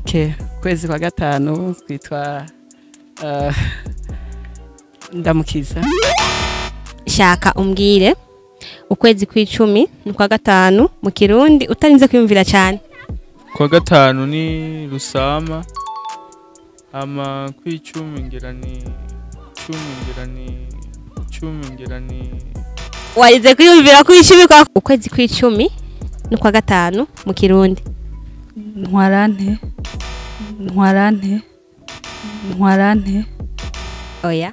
Okay, kwezi kwa gatanu kwitwa ndamukiza. Shaka umbwire ukwezi kw'icumi ni kwa gatanu mu Kirundi utarinze kwiyumvira cyane. Kwa gatanu ni Rusama, ama kw'icumi ngira ni Warize kwiyumvira kw'icumi kwa ukwezi kw'icumi ni kwa gatanu mu Kirundi. Ntwarante. Oya.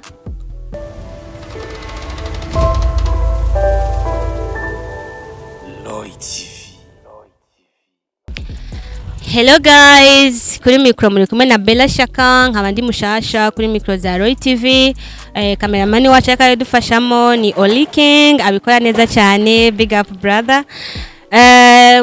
Hello guys, kuri micro muri kumwe na Bella Shaka, nkaba ndi mushasha kuri micro za Roy TV. Cameraman wacu yakadufashamo ni Oli King, abikora neza cyane, big up brother.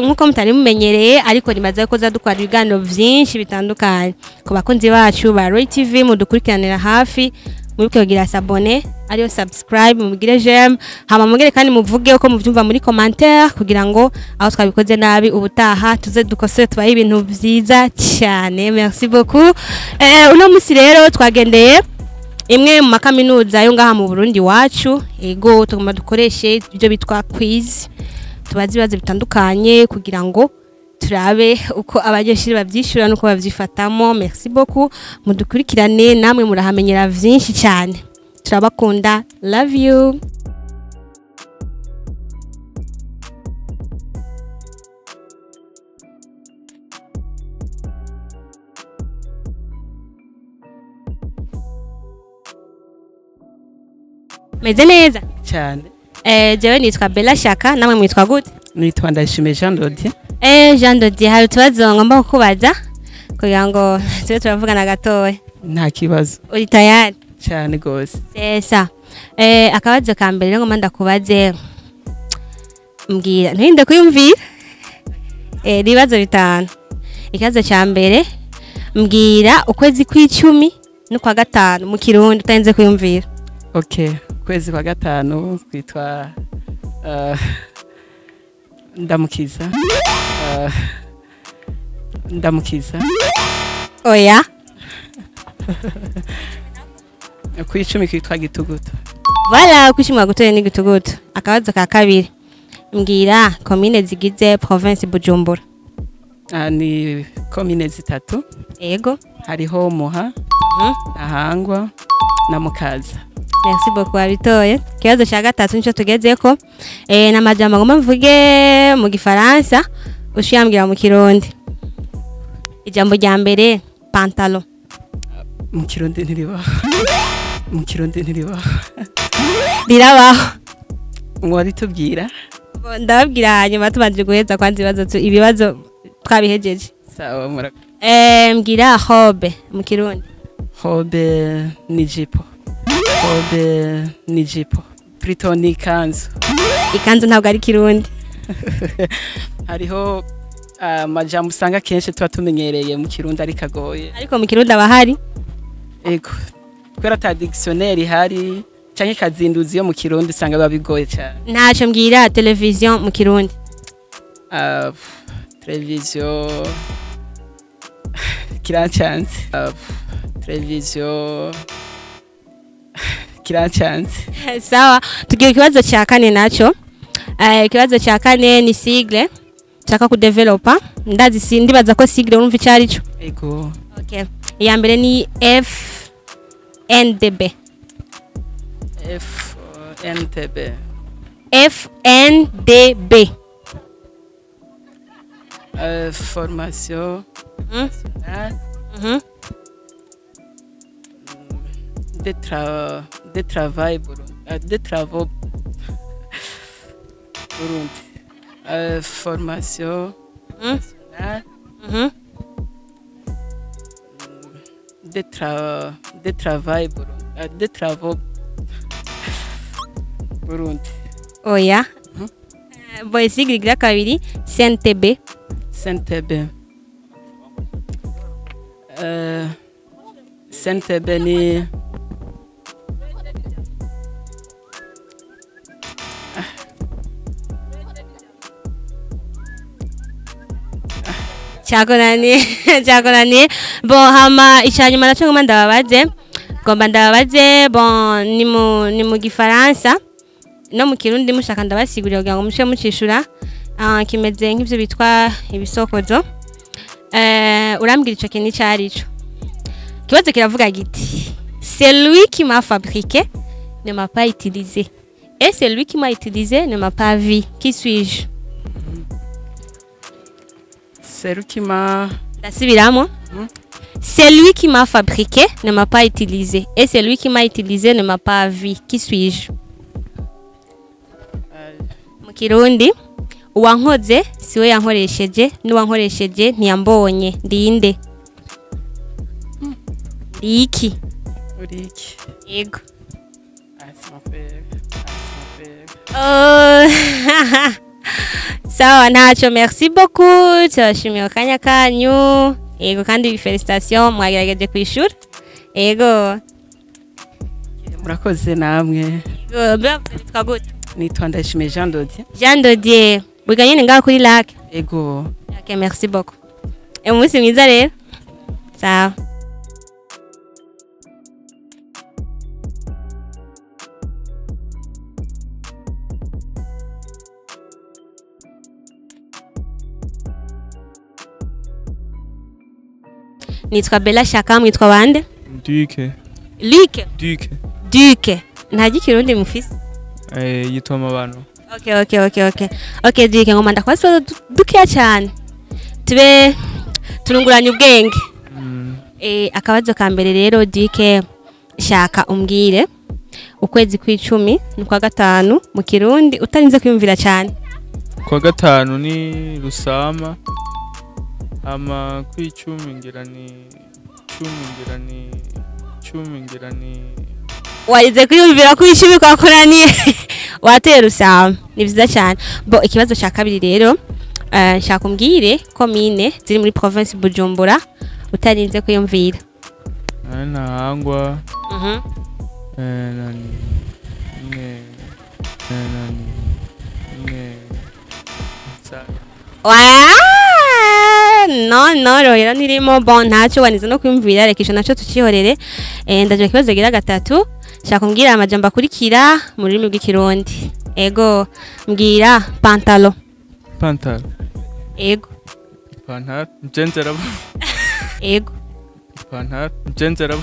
Nkuko mutari mumenyereye ariko nimaze ko zadukora ibiganiro byinshi bitandukanye ku bakunzi bacu ba Roy TV, mudukurikiranira hafi, mwibuke kugira abone ariyo subscribe, mugire j'aime, hama mugire kandi muvuge uko muvyumva muri commentaire kugira ngo aho twabikoze nabi ubutaha tuze dukosore tubaye ibintu byiza cyane. Merci beaucoup. Uno musi rero twagendeye imwe mu makaminuza yo ngaha mu Burundi wacu, ego tugomba dukoreshe ibyo bitwa quiz, tubazi ibibazo bitandukanye kugira ngo turabe uko abanyeshuri bavyishura nuko bavyifatamo. Merci beaucoup, mudukurikirane namwe murahamenyera vyinshi cyane, turabakunda, love you. Meze neza Cyane. Jewe nitwa Bella Shaka, namwe mwitwa gute? Nitwa Ndashimiye Jean Dodi. Jean Dodi, hari utubazo ngomba kukubaza kugira ngo tube turavugana gatoya. Nta kibazo. Uri tayari? Cyane gose. Sesa. Akabazo ka mbere ngomba ndakubaze, mbwira ntinde kuyumvira ibibazo bitanu. Ikibazo cya mbere, mbwira ukwezi kw'icumi no kwa gatanu mu Kirundi utarinze kuyumvira. Okay, kwezi kwa gatanu kwitwa ndamukiza. Ndamukiza. Oya. Kw'icumi kwitwa gitugutu. Voilà, kwishimwa gutoye ni gitugutu. Akabazo ka kabiri, mbwira commune zigize province Bujumbura. Ni commune zitatu. Ego. Hariho Muha, Ahangwa na Mukaza. Merci beaucoup abitoye. Kibazo cya gatatu nico tugezeko. N'amajambo ngomba mvuge mu Gifaransa ushiyambwira mu Kirundi. Ijambo rya mbere, pantalon. Mu Kirundi ntiribaho. Rirabaho. Mwari tubwira. Ndababwira hanyuma tubanje guheza kwanza ibibazo twabihejeje. Sawa murako. Mbwira robe mu Kirundi. Robe ni jipo. Plutôt ni kanzu. Ikanzu ntabwo ari Kirundi. Hariho amajambo usanga kenshi tuba tumenyereye mu Kirundi ari kagoye. Ariko mu Kirundi abahari. Ego. Kwera ta dictionnaire hari canke kazinduzi yo mu Kirundi usanga babigoye cyane. Ntaco mbwira television mu Kirundi. Television kirancanze. Television kirancanze. Sawa, tugiye ikibazo cya kane naco. Ikibazo cya kane ni sigle chaka ku developer. Ndibaza ko sigle urumva icari cyo. Ego. Okay. Ya mbere ni FNDB. FNDB. Formation nationale de travail de travaux Burundi. Formation nationale de travail Burundi. De travaux Burundi. Oya. Boy sigle gira kabiri CNTB. CNTB ni cyakoraniye bon hama icyanyuma naco ngoma ndababaze bon ni mu gifaransa no mu kirundi mushaka ndabasigurira kugira ngo mushe mucishura kimeze nk'ivyo bitwa ibisokozo urambwira ico kintu cyarico kibazo kiravuga giti c'est lui qui m'a fabriqué ne m'a pas utilisé et c'est lui qui m'a utilisé ne m'a pas vu qui suis-je? C'est lui qui m'a c'est lui qui m'a fabriqué ne m'a pas utilisé et c'est lui qui m'a utilisé ne m'a pas vu qui suis-je? Mu kirundi uwankoze siwe yankoresheje n'uwankoresheje ntiyambonye ndinde iki Ulrike. yego C'est mon frère. sawa ntacyo merci beaucoup turashimiye akanya kanyu yego kandi felicitation mwagerageje kwishura yego Murakoze namwe. bitwa gute Nitwa Ndayishimiye Jean Dodier. Jean Dodier wiga nyine ngaho kuri lac Ego. ok merci beaucoup umunsi mwiza rero sawa nitwa Bella Shaka mwitwa bande Duke. Luc Duke. Duke nta gikirundi mufise Yitwa Mabano. okay Duke ngoma ndakwasa dukeya cyane tube turunguranye ubwenge akabazo ka mbere rero Duke shaka umbwire ukwezi kw'icumi ni kwa gatanu mu kirundi utarinze kwiyumvira cyane Kwa gatanu ni Rusama. Ama kw'icumi ngira ni warize kwiyumvira kw'icumi kwakoraniye wateye Rusama ni byiza cyane bo ikibazo cya kabiri rero shaka umbwire komine ziri muri province Bujumbura utarinze kwiyumvira Ntahangwa. no rero nirimo bon ntacyo wanize no kwiyumvira reka ico naco tukihorere ndaje kibazo gira gatatu shaka umbwira amajambo akurikira mu rurimi rw'ikirundi ego mbwira pantalo ego Pantalo Jenzera. ego Pantalo Jenzera.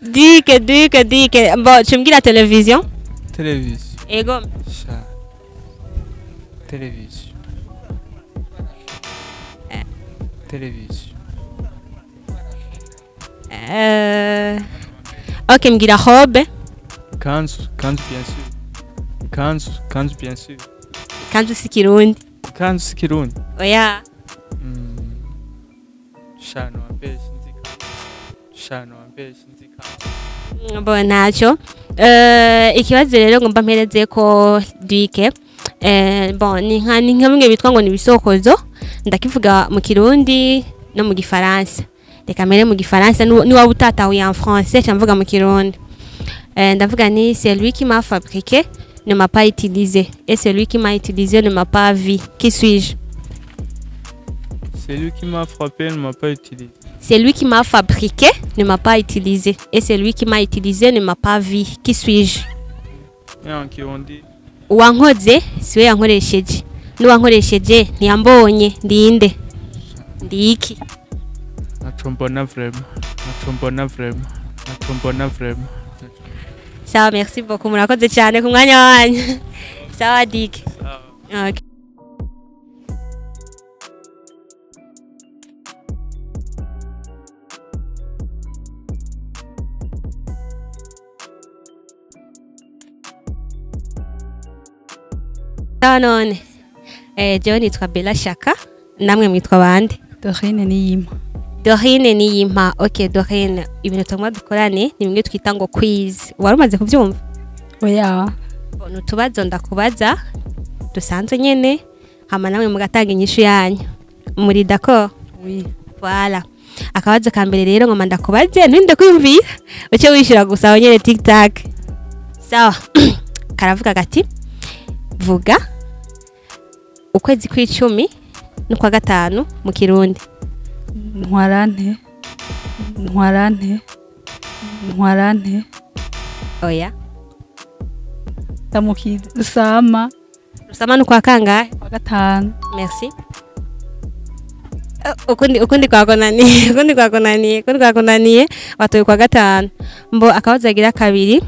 Dike bo chumbwira television Television. ego Sha. Television. Television. ok mbwira robe Kanzu bien sûr. Kanzu bien sûr. kanzu si kirundi Kanzu sikirundi. oya Shano ambeshi nzika. bo ntacyo ikibazo rero ngomba mpereze ko Duke bon ni nka bimwe bitwa ngo ni ibisokozo ndakivuga mu kirundi no mu gifaransa reka mere mu gifaransa ni waba utatahuye en français cyamvuga mu kirundi ndavuga ni c'est lui qui m'a fabriqué ne m'a pas utilisé et c'est lui qui m'a utilisé ne m'a pas vu qui suis-je? C'est lui qui m'a frappé, ne m'a pas utilisé. C'est lui qui m'a fabriqué ne m'a pas utilisé et c'est lui qui m'a utilisé ne m'a pas vu qui suis-je? Yankirundi. Uwankoze siwe yankoresheje n'uwankoresheje ntiyambonye ndinde ndiki Nachombona vraiment. sawa merci beaucoup murakoze cyane ku mwanya wanyu sawa Duke okay. none jewe nitwa Bella Shaka namwe mwitwa bande? Dorine Niyima. Dorine Niyima. Ok Dorine, ibintu tumwe dukorane ni bimwe twita ngo quiz. Wari umaze kubyumva? Oya. Nutubazo ndakubaza dusanzwe nyene hama namwe mugatanga inyishu yanyu. Muri d'accord? Oui. Voilà. Akabazo ka mbere rero ngoma ndakubaze ntinde kwiyumvira uce wishira gusa nyene TikTok. Sawa. Karavuga gati vuga ukwezi kw'icumi no kwa gatanu mu kirundi. ntwarante ntwarante ntwarante Oya. ndamukije rusama Rusama no kwa kangahe? kwa gatanu Merci. Ukundi kwakonaniye watoye kwa gatanu. Mbo akabazo agira kabiri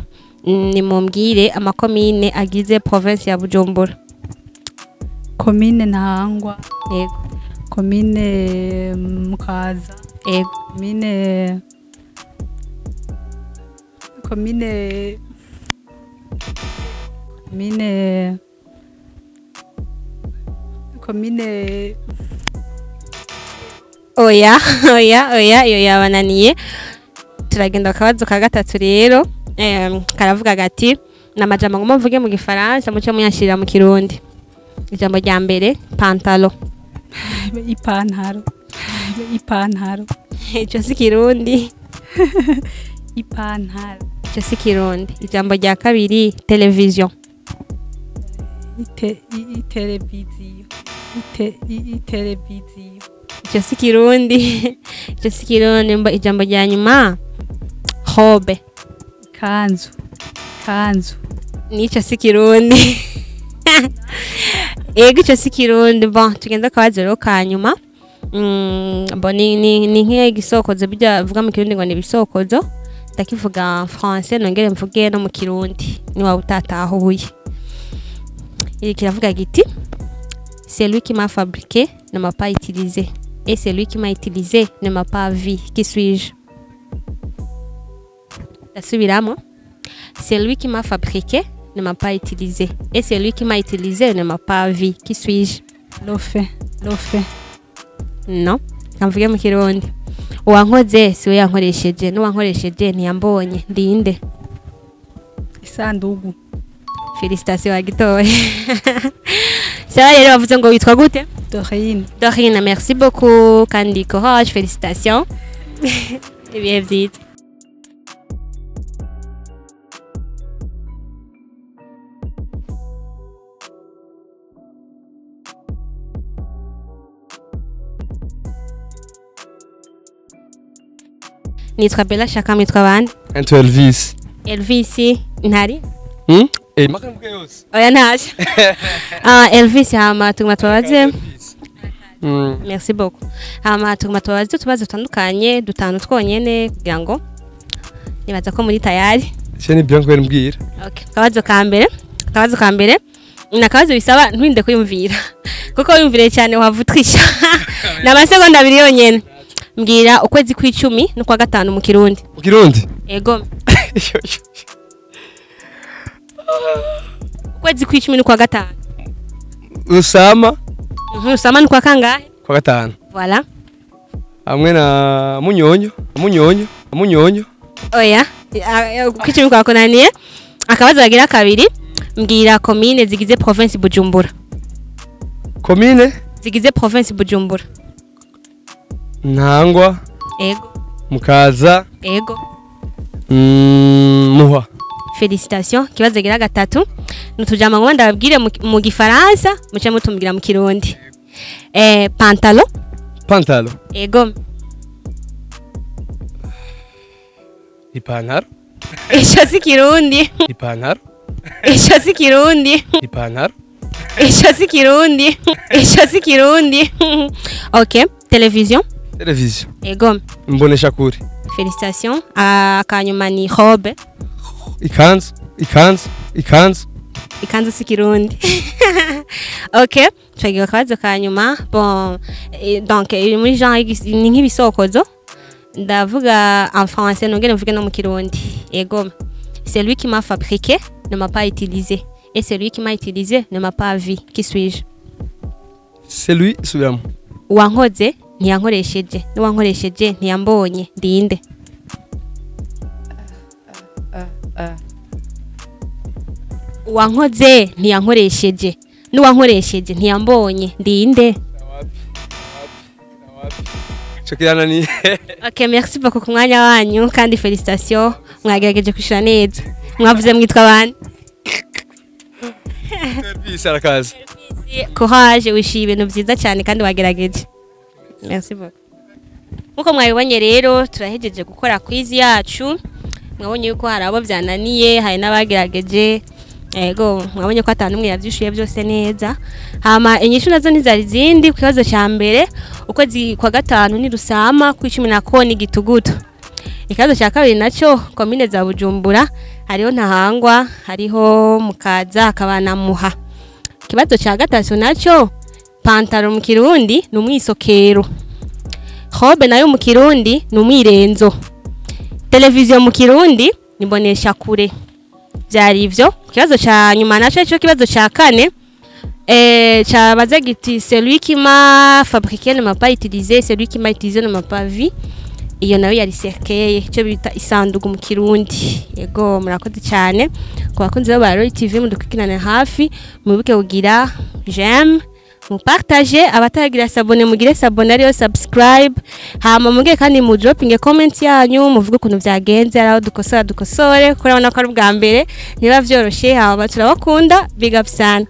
ni mumbwire amakomine agize province ya Bujumbura. komine ntahangwa Yego. komine mukaza Yego. komine komine komine komine Oya iyo yabananiye. Turagenda akabazo ka gatatu rero. Karavuga gati namajambo ngoma mvuge mu gifaransa mucyo muyashirira mu kirundi. Ijambo rya mbere pantalo. ipantaro ipantaro Ico si kirundi. ipantaro Ico si kirundi. Ijambo rya kabiri television. televiziyo televiziyo Ico si kirundi. Ico si kirundi. Mbo ijambo rya nyuma robe. kanzu kanzu Nico si kirundi. Ego ico si kirundi. Bon tugenda akabazo rero ka nyuma. Bon ni nk'iyo gisokozo bijya vuga mu kirundi ngo ni bisokozo. Ndakivuga en français nongere mvuge no mu kirundi ni wa utatahuye. Il kiravuga giti c'est lui qui m'a fabriqué ne m'a pas utilisé et c'est lui qui m'a utilisé ne m'a pas vu. Qui suis-je? Dasubiramo. C'est lui qui m'a fabriqué ne m'a pas utilisé et c'est lui qui m'a utilisé ne m'a pas vu. Qui suis-je? lofe Non. Kamvuge mu kirundi. Uwankoze siwe yankoresheje n'uwankoresheje ntiyambonye. Ndinde? isandugu Félicitations Agitoye. Ça rero bavuze ngo witwa gute? dorine Dorine, merci beaucoup kandi courage, félicitations. Ibihe byiza. Nitwa Bella Shaka, mwitwa bande? Anto Elvis. Elvis ntari? Makambuke yose. Oya ntaje. Elvis hama tuguma tubabaze. Merci beaucoup. Hama tuguma tubabaze tubazo tandukanye dutanu twonyene kugira ngo nibaza ko muri tayari. Cyane byo ngwere mbwira. Okay. Kabazo ka mbere. Nakabazo bisaba ntwinde kuyumvira. Kuko yumvire cyane wavutwisha. Na masegonda 2 yonyene. Mbwira ukwezi kw'icumi no kwa gatanu mu kirundi. Mu kirundi? Ego. Ukwezi kw'icumi no kwa gatanu. Usama? Usama ni kwa kangahe? Kwa gatanu. Voilà. Hamwe na munyonyo. Oya. Kw'icumi kwa konaniye. Akabazo bagira kabiri. Mbwira commune zigize province Bujumbura. Commune? Zigize province Bujumbura. Ntangwa. Ego. Mukaza. Ego. Muha. Félicitations. Kibazo gira gatatu. Nutujama ngo ndababwire mu gifaransa muce mutumbwira mu kirundi. Pantalo. Pantalo. Ego. Ipantaro. Ico si kirundi. Ipantaro. Ico si kirundi. Ipantaro. Ico si kirundi. Ico si kirundi. Okay. Television. Television. Ego. Mbonesha kuri. Félicitations. Akanyuma ni robe. Ikanzu. Ikanzu si kirundi. Okay. Twagiye akabazo kanyuma. Bon, donc muri genre ni nk'ibisokozo. Ndavuga en français nongere mvuge no mu kirundi. Ego. C'est lui qui m'a fabriqué, ne m'a pas utilisé. Et c'est lui qui m'a utilisé, ne m'a pas vu. Qui suis-je? C'est lui, subiramo. Uwankoze ntiyankoresheje n'uwankoresheje ntiyambonye. Ndinde? Uwankoze ntiyankoresheje n'uwankoresheje ntiyambonye. Ndinde? Chokirana ni. Okay, merci beaucoup ku mwanya wanyu kandi félicitations. Mwagerageje kwishura neza. Mwavuze mwitwa bande? Elvis arakaza. courage wishiye ibintu byiza cyane kandi wagerageje. Merci beaucoup. Muko mwabibonye rero turahejeje gukora quiz yacu. Mwabonye yuko hari abo byananiye, hari n'abagerageje. Ego mwabonye ko atanumwe yavyishuye byose neza. Hama inyishu nazo nizari zindi ku kibazo cya mbere ukwezi kwa gatanu ni Rusama ku 10 ni Gitugutu. Ikibazo cya kabiri nacyo komine za Bujumbura hariho Ntahangwa, hariho Mukaza, akabana Muha. Ikibazo cya gatatu nacyo pantaro mu Kirundi ni umwisokero. Robe nayo mu Kirundi ni umwirenzo. Televiziyo mu Kirundi ni mbonesha kure. Byari ivyo. Kibazo cha nyuma naco cyo kibazo cha kane cyabaza giti celui qui m'a fabriqué ne m'a pas utilisé, celui qui m'a utilisé ne m'a pas vu. Iyo nayo yari cercueil cyo bita isandugu mu Kirundi. Yego murakoze cyane ku bakunzi ba Roy TV mudukikinana hafi mubibuke kugira j'aime mu partager abatagira sabone mugire sabone ariyo subscribe hama muge kandi mu dropping comment yanyu muvuge ukuntu byagenze araho dukosora dukosore kurabona ko ari bwa mbere niba vyoroshe haba turabakunda big up sana.